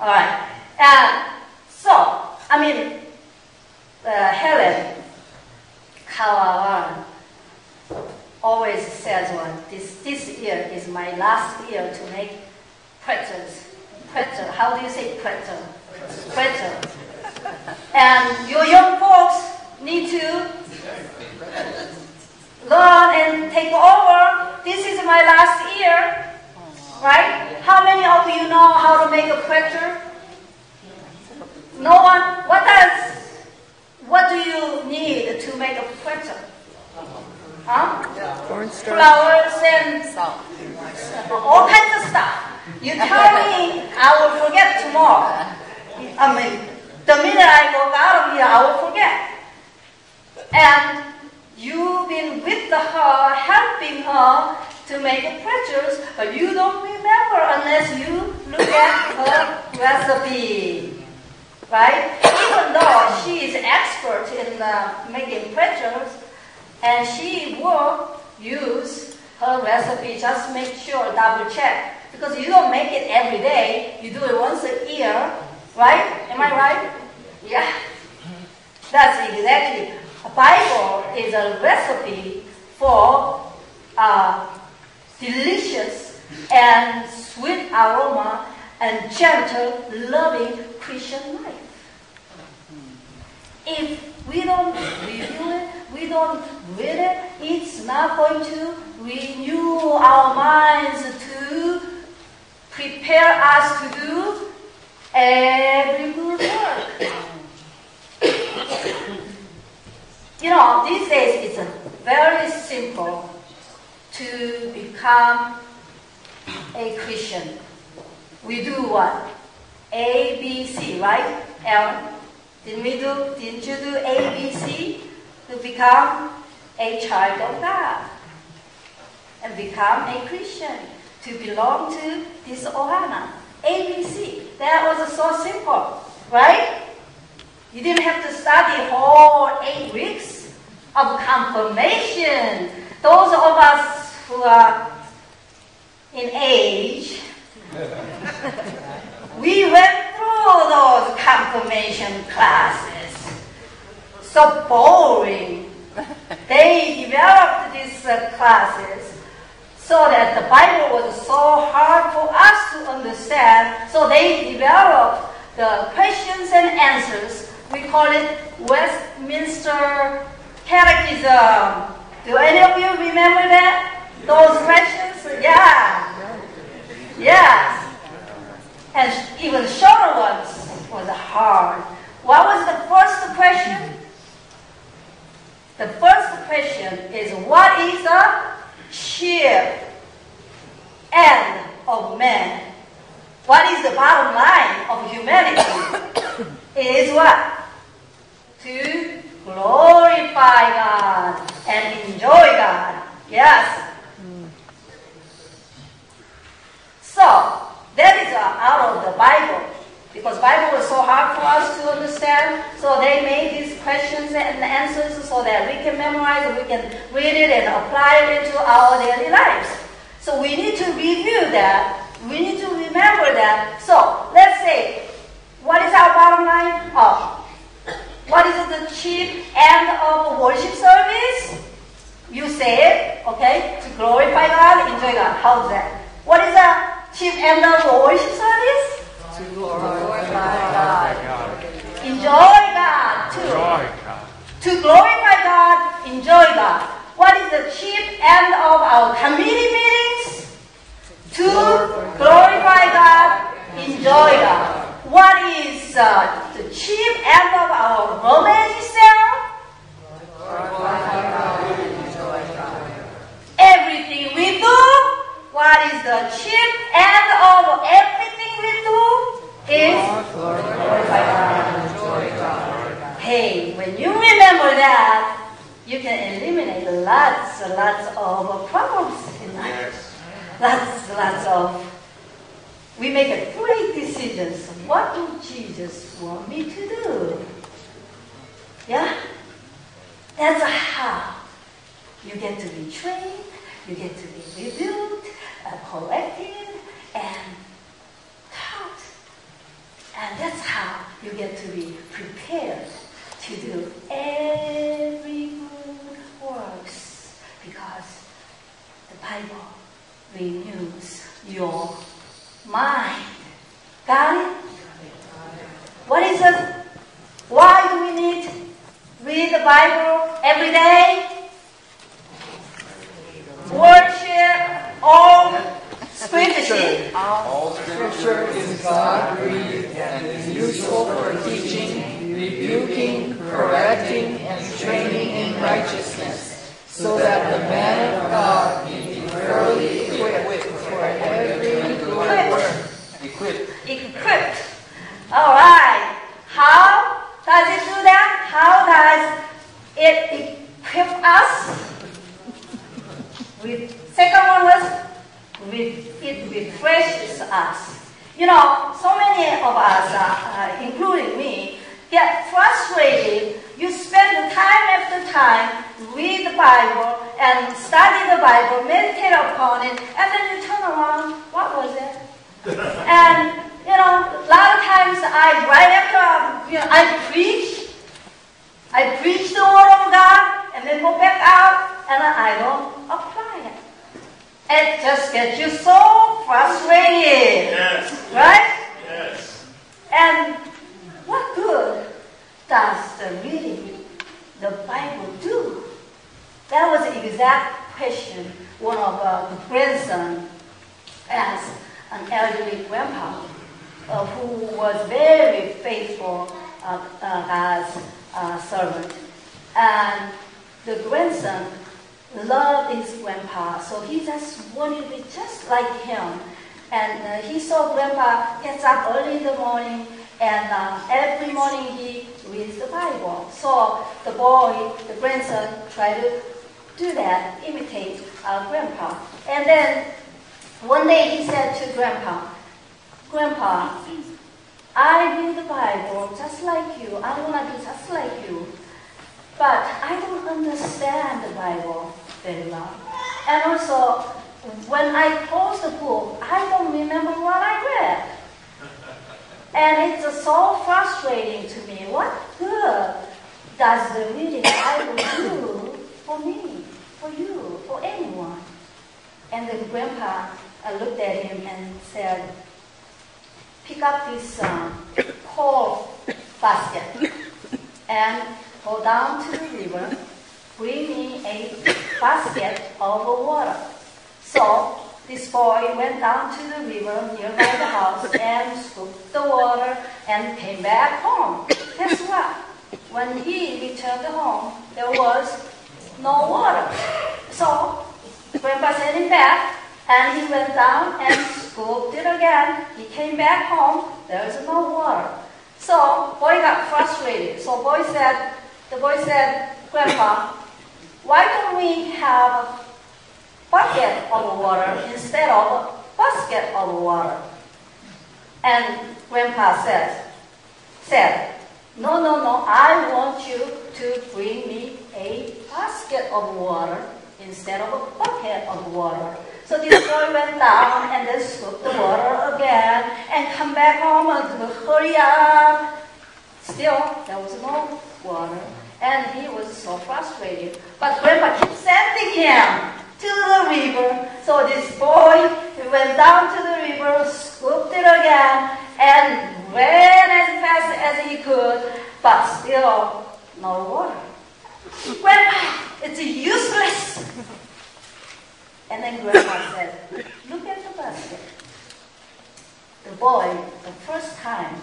All right. Helen Kawawan always says, this year is my last year to make pretzels. Pretzel. How do you say pretzel? Pretzel. And your young folks need to learn and take over. This is my last year. Right? How many of you know how to make a pretzel? No one? What do you need to make a pretzel? Huh? Flowers and all kinds of stuff. You tell me, I will forget tomorrow. The minute I walk out of here, I will forget. And you've been with her, helping her to make pretzels, but you don't remember unless you look at her recipe. Right? Even though she is expert in making pretzels, and she will use her recipe, just make sure, double check. Because you don't make it every day, you do it once a year, right? Am I right? Yeah. That's exactly. A Bible is a recipe for delicious and sweet aroma and gentle, loving Christian life. If we don't review it, we don't read it, it's not going to renew our minds to prepare us to do every good work. These days it's very simple to become a Christian. We do what? A, B, C, right? Aaron? Didn't you do A, B, C to become a child of God and become a Christian, to belong to this Ohana? A, B, C. That was so simple, right? You didn't have to study whole 8 weeks of confirmation. Those of us who are in age, we went through those confirmation classes. So boring. They developed these classes so that the Bible was so hard for us to understand. So they developed the questions and answers. We call it Westminster Catechism. Do any of you remember that? Those questions? Yeah. Yes. And even shorter ones was hard. What was the first question? The first question is, what is the chief end of man? What is the bottom line of humanity? It is what? To glorify God and enjoy God. Yes. So, that is out of the Bible. Because Bible was so hard for us to understand, so they made these questions and answers so that we can memorize it, we can read it and apply it into our daily lives. So we need to review that. We need to remember that. So, let's say, what is our bottom line? What is the chief end of worship service? You say it, okay? To glorify God, enjoy God. How's that? What is the chief end of worship service? To glorify God. Enjoy God too. To glorify God, enjoy God. What is the chief end of our committee meetings? To glorify God, enjoy God. What is the chief end of our romance cell? Glorify God, enjoy God. Everything we do, what is the chief end of everything we do? Is glorify God, enjoy God. Hey, when you remember that, you can eliminate lots of problems in life. Lots of. We make a great decisions. What do Jesus want me to do? Yeah? That's how you get to be trained, you get to be reviewed, corrected, and taught. And that's how you get to be prepared to do every good works, because the Bible renews your mind. Got it? What is it? Why do we need to read the Bible every day? Worship all Scripture. All Scripture is God-breathed and is useful for teaching, rebuking, correcting, and training in righteousness, so that the man of God may be thoroughly equipped for every good work. Equipped. All right. How does it do that? How does it equip us? Second one was it refreshes us. You know, so many of us, including me, get frustrated. You spend time after time, read the Bible, and study the Bible, meditate upon it, and then you turn around, what was it? And, you know, a lot of times right after, I preach the Word of God, and then go back out, and I don't apply it. It just gets you so frustrated. Yes. Right? Yes. And what good does the reading the Bible do? That was the exact question one of the grandson asked an elderly grandpa who was very faithful as a servant. And the grandson loved his grandpa, so he just wanted to be just like him. And he saw grandpa gets up early in the morning, and every morning he reads the Bible. So the grandson, tried to do that, imitate grandpa. And then one day he said to grandpa, "Grandpa, I read the Bible just like you. I want to be just like you. But I don't understand the Bible very well. And also, when I close the book, I don't remember what I read. And it's so frustrating to me. What good does the reading the Bible do for me, for you, for anyone?" And the grandpa looked at him and said, "Pick up this coal basket and go down to the river, bring me a basket of water." So this boy went down to the river nearby the house and scooped the water and came back home. Guess what? When he returned home, there was no water. So Grandpa sent him back, and he went down and scooped it again. He came back home, there was no water. So boy got frustrated. So the boy said, "Grandpa, why don't we have a bucket of water instead of a basket of water?" And Grandpa said, No, I want you to bring me a basket of water instead of a bucket of water. So this boy went down and then scooped the water again and come back home and hurry up. Still, there was no water, and he was so frustrated. But Grandpa kept sending him to the river. So this boy went down to the river, scooped it again, and ran as fast as he could, but still no water. "Grandpa, it's useless." And then Grandpa said, "Look at the basket." The boy, the first time,